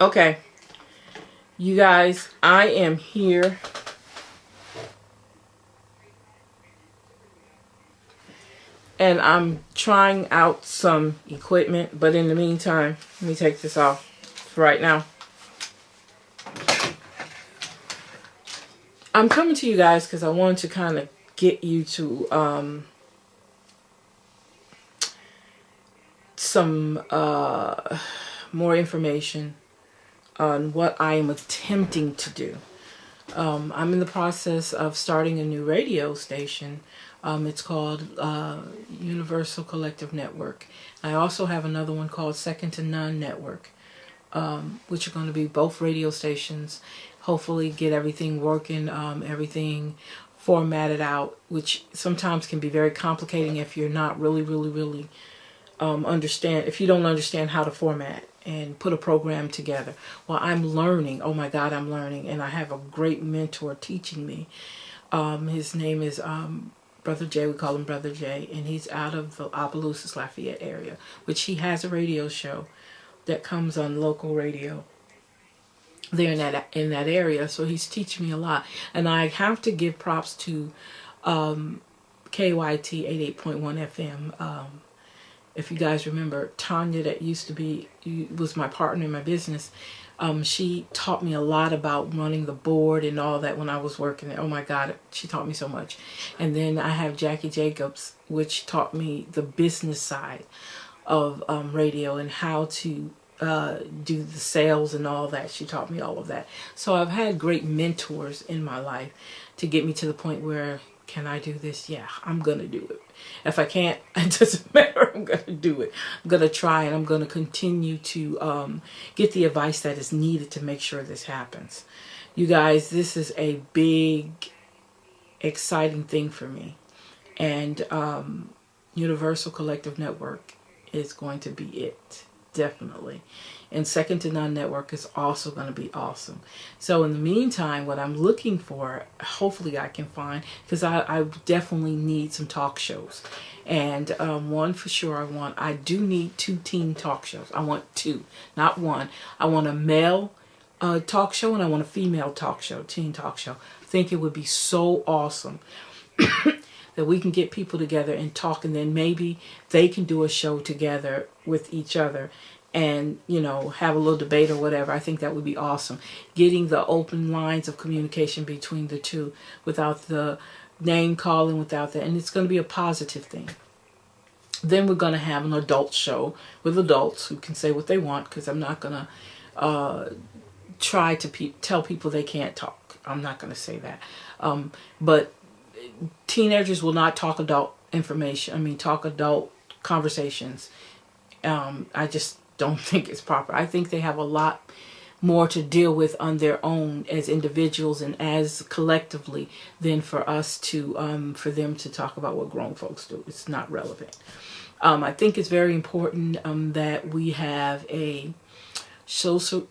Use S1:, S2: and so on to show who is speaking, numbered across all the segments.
S1: Okay, you guys, I am here. And I'm trying out some equipment, but in the meantime, let me take this off for right now. I'm coming to you guys because I wanted to kind of get you to some more information on what I am attempting to do. I'm in the process of starting a new radio station. It's called Universal Collective Network. I also have another one called Second to None Network, which are going to be both radio stations. Hopefully get everything working, everything formatted out, which sometimes can be very complicating if you're not really if you don't understand how to format and put a program together. Well, I'm learning. Oh my God, I'm learning. And I have a great mentor teaching me. His name is Brother Jay. We call him Brother Jay. And he's out of the Opelousas, Lafayette area, which he has a radio show that comes on local radio there in that area. So he's teaching me a lot. And I have to give props to KYT 88.1 FM. If you guys remember, Tanya, that was my partner in my business, she taught me a lot about running the board and all that when I was working there. Oh my God, she taught me so much. And then I have Jackie Jacobs, which taught me the business side of radio and how to do the sales and all that. She taught me all of that. So I've had great mentors in my life to get me to the point where, can I do this? Yeah, I'm going to do it. If I can't, it doesn't matter. I'm going to do it. I'm going to try, and I'm going to continue to get the advice that is needed to make sure this happens. You guys, this is a big, exciting thing for me. And Universal Collective Network is going to be it. Definitely. And Second to None Network is also going to be awesome. So in the meantime, what I'm looking for, hopefully I can find, because I definitely need some talk shows. And one for sure I do need 2 teen talk shows. I want 2, not 1. I want a male talk show and I want a female talk show, teen talk show. I think it would be so awesome that we can get people together and talk, and then maybe they can do a show together with each other and, have a little debate or whatever. I think that would be awesome. Getting the open lines of communication between the two without the name calling, without that. And it's going to be a positive thing. Then we're going to have an adult show with adults who can say what they want, because I'm not going to try to tell people they can't talk. I'm not going to say that. But teenagers will not talk adult information. Talk adult conversations. I just don't think it's proper. I think they have a lot more to deal with on their own as individuals and as collectively than for us to, for them to talk about what grown folks do. It's not relevant. I think it's very important that we have a social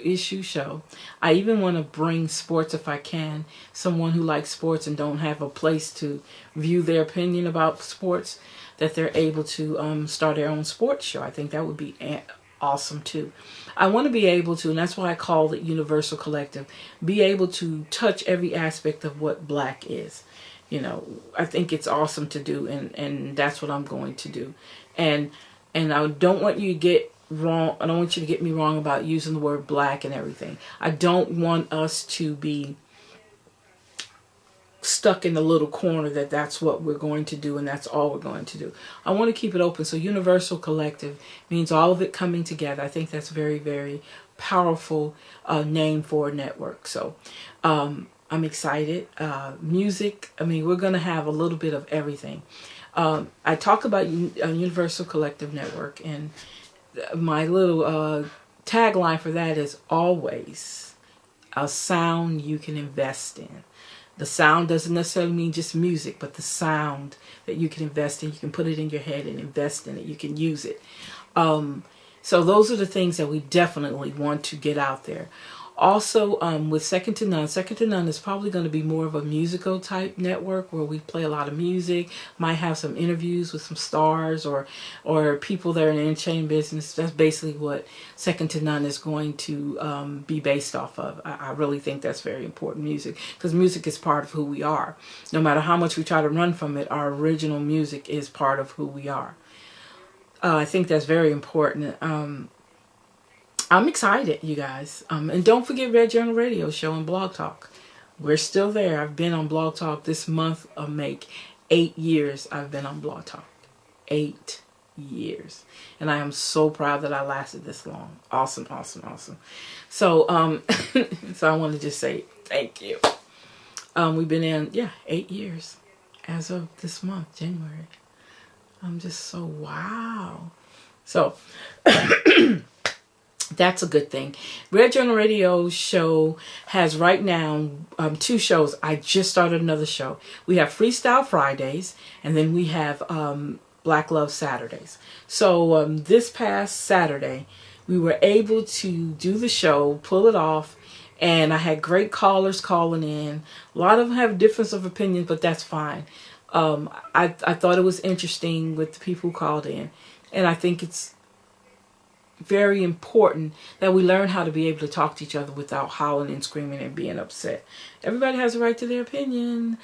S1: issue show. I even want to bring sports if I can. Someone who likes sports and don't have a place to view their opinion about sports, that they're able to start their own sports show. I think that would be awesome too. I want to be able to, and that's why I call it Universal Collective, be able to touch every aspect of what Black is. I think it's awesome to do, and that's what I'm going to do. And I don't want you to get wrong. I don't want you to get me wrong about using the word Black and everything. I don't want us to be stuck in a little corner that's what we're going to do and that's all we're going to do. I want to keep it open. So Universal Collective means all of it coming together. I think that's very, very powerful name for a network. So I'm excited. Music, we're going to have a little bit of everything. I talk about Universal Collective Network, and my little tagline for that is always a sound you can invest in. The sound doesn't necessarily mean just music, but the sound that you can invest in. You can put it in your head and invest in it. You can use it. So those are the things that we definitely want to get out there. Also, with Second to None is probably going to be more of a musical type network where we play a lot of music, might have some interviews with some stars or people that are in the entertainment business. That's basically what Second to None is going to be based off of. I really think that's very important, music, because music is part of who we are. No matter how much we try to run from it, our original music is part of who we are. I think that's very important. I'm excited, you guys. And don't forget Red Journal Radio Show and Blog Talk. We're still there. I've been on Blog Talk this month of May. 8 years I've been on Blog Talk. 8 years. And I am so proud that I lasted this long. Awesome, awesome, awesome. So, so I want to just say thank you. We've been in, 8 years as of this month, January. I'm just so, wow. So, that's a good thing. Red Journal Radio Show has right now 2 shows. I just started another show. We have Freestyle Fridays, and then we have Black Love Saturdays. So this past Saturday, we were able to do the show, pull it off, and I had great callers calling in. A lot of them have difference of opinion, but that's fine. I thought it was interesting with the people who called in, and I think it's very important that we learn how to be able to talk to each other without howling and screaming and being upset. Everybody has a right to their opinion,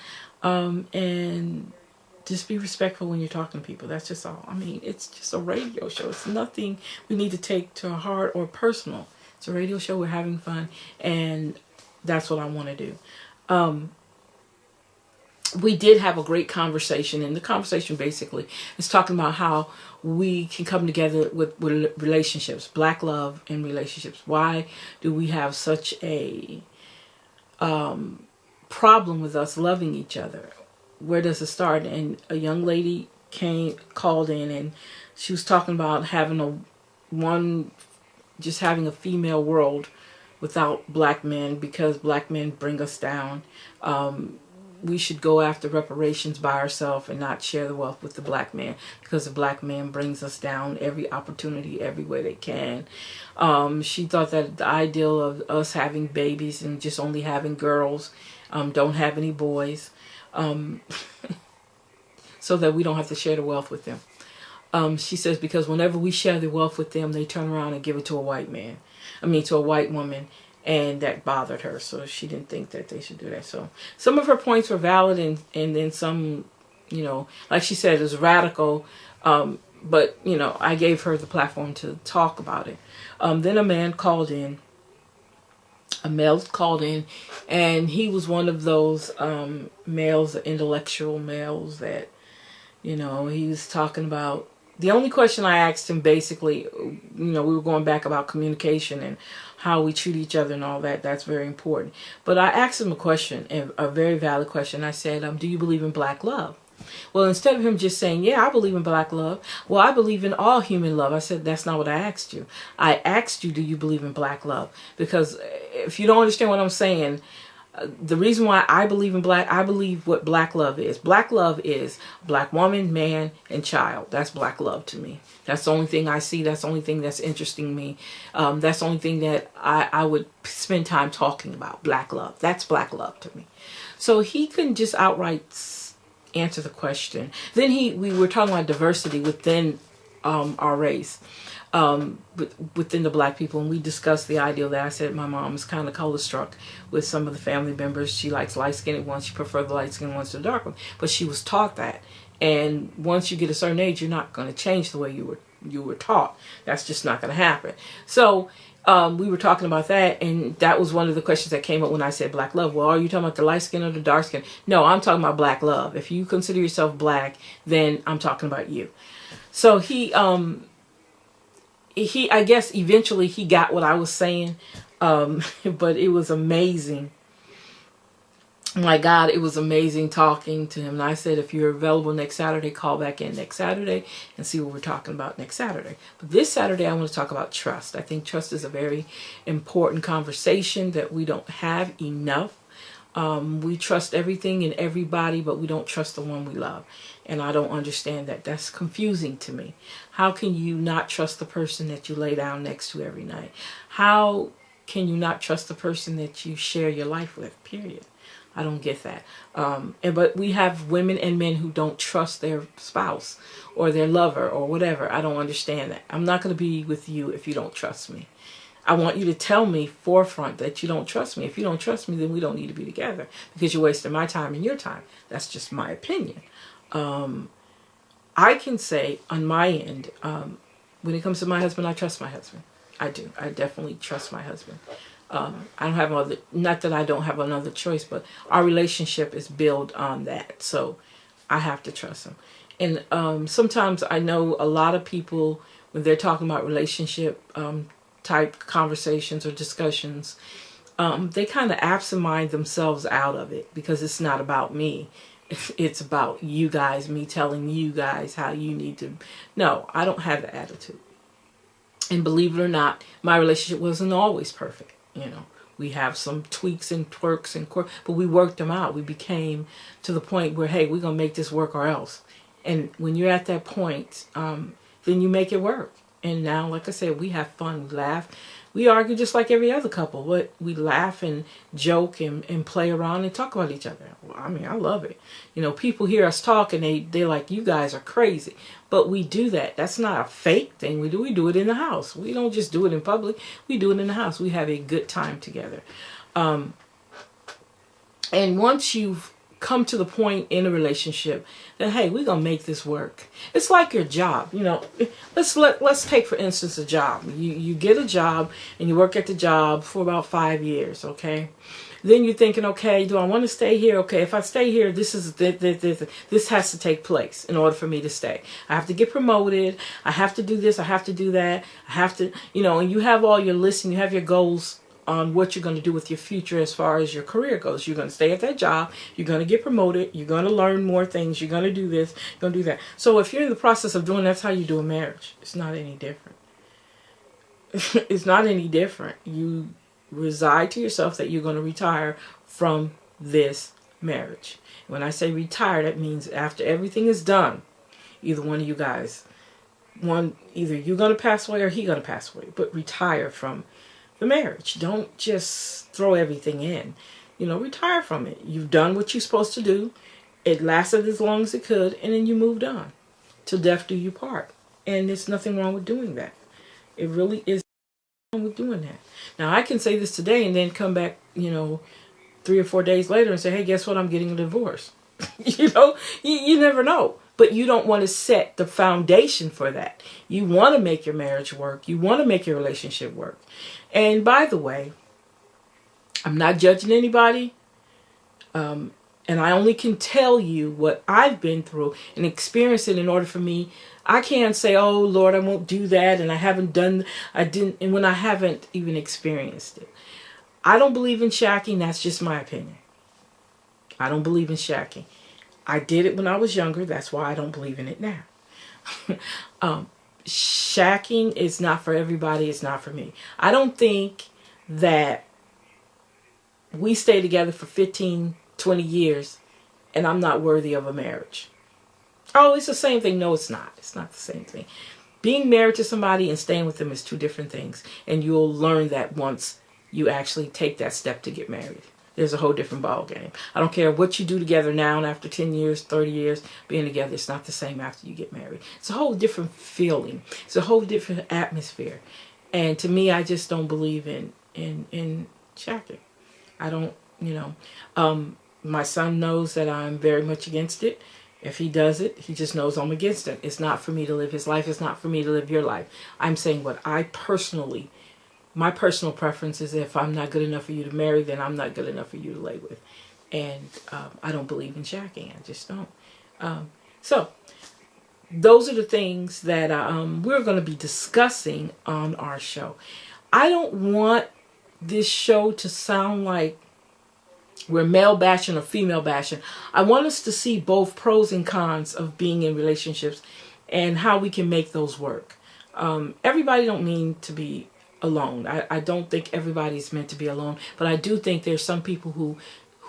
S1: and just be respectful when you're talking to people. That's just all. I mean, it's just a radio show. It's nothing we need to take to heart or personal. It's a radio show. We're having fun, and that's what I want to do. We did have a great conversation, and the conversation basically is talking about how we can come together with relationships, Black love and relationships. Why do we have such a problem with us loving each other? Where does it start? And a young lady called in, and she was talking about having just having a female world without Black men, because Black men bring us down. We should go after reparations by ourselves and not share the wealth with the Black man, because the Black man brings us down every opportunity, every way they can. She thought that the ideal of us having babies and just only having girls, don't have any boys, so that we don't have to share the wealth with them. She says because whenever we share the wealth with them, they turn around and give it to a white man. To a white woman. And that bothered her, so she didn't think that they should do that. So some of her points were valid, and then some, like she said, it was radical. But, I gave her the platform to talk about it. Then a male called in, and he was one of those males, intellectual males that, he was talking about. The only question I asked him, basically, we were going back about communication and how we treat each other and all that. That's very important. But I asked him a question, a very valid question. I said, do you believe in Black love? Well, instead of him just saying, yeah, I believe in Black love. Well, I believe in all human love. I said, that's not what I asked you. I asked you, do you believe in Black love? Because if you don't understand what I'm saying, the reason why I believe in I believe what Black love is. Black love is Black woman, man, and child. That's Black love to me. That's the only thing I see. That's the only thing that's interesting me. That's the only thing that I would spend time talking about. Black love. That's Black love to me. So he couldn't just outright answer the question. Then we were talking about diversity within our race. Within the Black people, and we discussed the ideal that I said my mom is kind of color struck with some of the family members. She likes light-skinned ones. She prefers the light-skinned ones to the dark ones. But she was taught that. And once you get a certain age, you're not going to change the way you were taught. That's just not going to happen. So we were talking about that, and that was one of the questions that came up when I said Black love. Well, are you talking about the light skin or the dark skin? No, I'm talking about Black love. If you consider yourself Black, then I'm talking about you. So he I guess eventually he got what I was saying, but it was amazing. My God, it was amazing talking to him. And I said, if you're available next Saturday, call back in next Saturday and see what we're talking about next Saturday. But this Saturday, I want to talk about trust. I think trust is a very important conversation that we don't have enough. We trust everything and everybody, but we don't trust the one we love. And I don't understand that. That's confusing to me. How can you not trust the person that you lay down next to every night? How can you not trust the person that you share your life with? Period. I don't get that. But we have women and men who don't trust their spouse or their lover or whatever. I don't understand that. I'm not going to be with you if you don't trust me. I want you to tell me forefront that you don't trust me. If you don't trust me, then we don't need to be together because you're wasting my time and your time. That's just my opinion. I can say on my end, when it comes to my husband, I trust my husband. I do. I definitely trust my husband. I don't have other, not that I don't have another choice, but our relationship is built on that. So I have to trust him. And sometimes I know a lot of people, when they're talking about relationship type conversations or discussions, they kind of absent-mind themselves out of it because it's not about me. It's about you guys, me telling you guys how you need to. No, I don't have the attitude. And believe it or not, my relationship wasn't always perfect. You know, we have some tweaks and twerks and quirks, but we worked them out. We became to the point where, hey, we're going to make this work or else. And when you're at that point, then you make it work. And now, like I said, we have fun, we laugh. We argue just like every other couple, but we laugh and joke and play around and talk about each other. Well, I mean, I love it. You know, people hear us talk and they're like, you guys are crazy. But we do that. That's not a fake thing. We do it in the house. We don't just do it in public. We do it in the house. We have a good time together. And once you've come to the point in a relationship that, hey, we're gonna make this work. It's like your job, you know. Let's take for instance a job. You get a job and you work at the job for about 5 years, okay? Then you're thinking, okay, do I want to stay here? Okay, if I stay here, this has to take place in order for me to stay. I have to get promoted. I have to do this. I have to do that. I have to, you know, and you have all your lists and you have your goals on what you're going to do with your future as far as your career goes. You're going to stay at that job. You're going to get promoted. You're going to learn more things. You're going to do this. You're going to do that. So if you're in the process of doing, that's how you do a marriage. It's not any different. It's not any different. You reside to yourself that you're going to retire from this marriage. When I say retire, that means after everything is done, either one of you guys, either you're going to pass away or he's going to pass away, but retire from the marriage. Don't just throw everything in. You know, retire from it. You've done what you're supposed to do. It lasted as long as it could, and then you moved on. Till death do you part. And there's nothing wrong with doing that. It really is wrong with doing that. Now, I can say this today and then come back, you know, 3 or 4 days later and say, hey, guess what? I'm getting a divorce. You know, you never know. But you don't want to set the foundation for that. You want to make your marriage work. You want to make your relationship work. And by the way, I'm not judging anybody. And I only can tell you what I've been through and experienced it in order for me. I can't say, oh, Lord, I won't do that. And and when I haven't even experienced it. I don't believe in shacking. That's just my opinion. I don't believe in shacking. I did it when I was younger. That's why I don't believe in it now. Shacking is not for everybody. It's not for me. I don't think that we stay together for 15, 20 years and I'm not worthy of a marriage. Oh, it's the same thing. No, it's not. It's not the same thing. Being married to somebody and staying with them is two different things. And you'll learn that once you actually take that step to get married. There's a whole different ball game. I don't care what you do together now and after 10 years, 30 years being together. It's not the same after you get married. It's a whole different feeling. It's a whole different atmosphere. And to me, I just don't believe in shacking. I don't, you know. My son knows that I'm very much against it. If he does it, he just knows I'm against it. It's not for me to live his life. It's not for me to live your life. I'm saying what my personal preference is if I'm not good enough for you to marry, then I'm not good enough for you to lay with. And I don't believe in shacking. I just don't. So those are the things that we're going to be discussing on our show. I don't want this show to sound like we're male bashing or female bashing. I want us to see both pros and cons of being in relationships and how we can make those work. Everybody don't mean to be alone. I don't think everybody's meant to be alone, but I do think there's some people who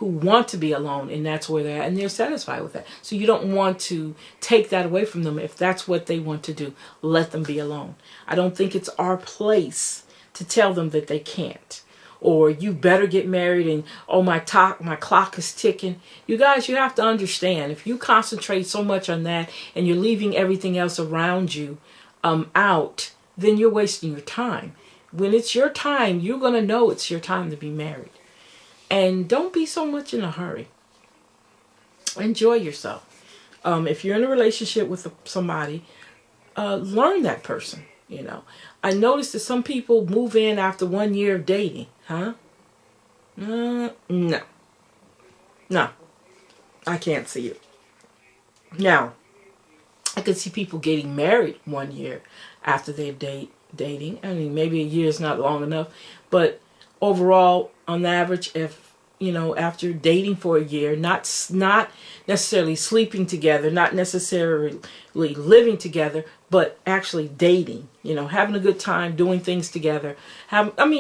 S1: want to be alone, and that's where they're at, and they're satisfied with that. So you don't want to take that away from them. If that's what they want to do, let them be alone. I don't think it's our place to tell them that they can't. or you better get married, and oh, my clock is ticking. You guys, you have to understand, if you concentrate so much on that and you're leaving everything else around you out, then you're wasting your time. When it's your time, you're going to know it's your time to be married. And don't be so much in a hurry. Enjoy yourself. If you're in a relationship with somebody, learn that person. You know, I noticed that some people move in after 1 year of dating. Huh? No. No. I can't see it. Now, I could see people getting married 1 year after they're dating. I mean, maybe a year is not long enough. But overall, on average, if, you know, after dating for a year, not necessarily sleeping together, not necessarily living together, but actually dating, you know, having a good time, doing things together.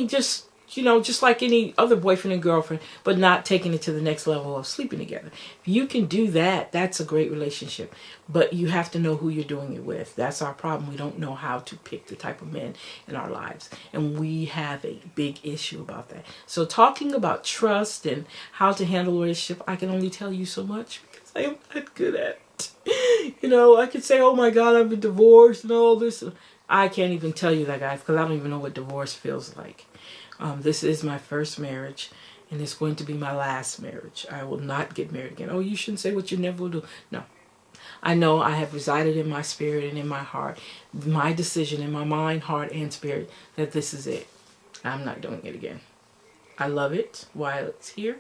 S1: Just, you know, just like any other boyfriend and girlfriend, but not taking it to the next level of sleeping together. If you can do that, that's a great relationship. But you have to know who you're doing it with. That's our problem. We don't know how to pick the type of men in our lives. And we have a big issue about that. So talking about trust and how to handle a relationship, I can only tell you so much because I am not good at it. You know, I could say, oh my God, I've been divorced and all this. I can't even tell you that, guys, because I don't even know what divorce feels like. This is my first marriage, and it's going to be my last marriage. I will not get married again. Oh, you shouldn't say what you never will do. No. I know I have resided in my spirit and in my heart, my decision in my mind, heart, and spirit, that this is it. I'm not doing it again. I love it while it's here,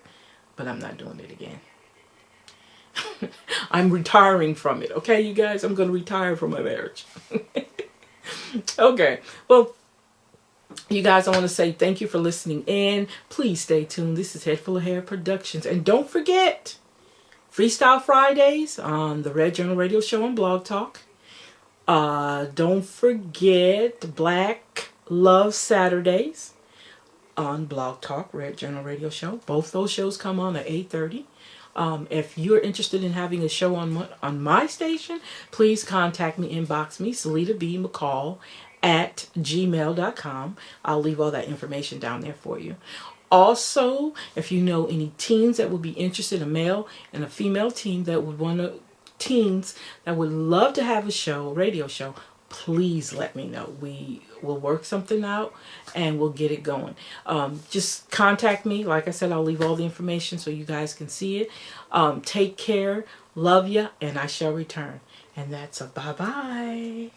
S1: but I'm not doing it again. I'm retiring from it. Okay, you guys? I'm going to retire from my marriage. Okay. Well, you guys, I want to say thank you for listening in. Please stay tuned. This is Head Full of Hair Productions. And don't forget, Freestyle Fridays on the Red Journal Radio Show on Blog Talk. Don't forget Black Love Saturdays on Blog Talk, Red Journal Radio Show. Both those shows come on at 8:30. If you're interested in having a show on my station, please contact me, inbox me, Celeta B. McCall at gmail.com. I'll leave all that information down there for you. Also, if you know any teens that would be interested, a male and a female teen that would love to have a show, radio show, please let me know. We will work something out and we'll get it going. Just contact me. Like I said, I'll leave all the information so you guys can see it. Take care. Love ya, and I shall return. And that's a bye-bye.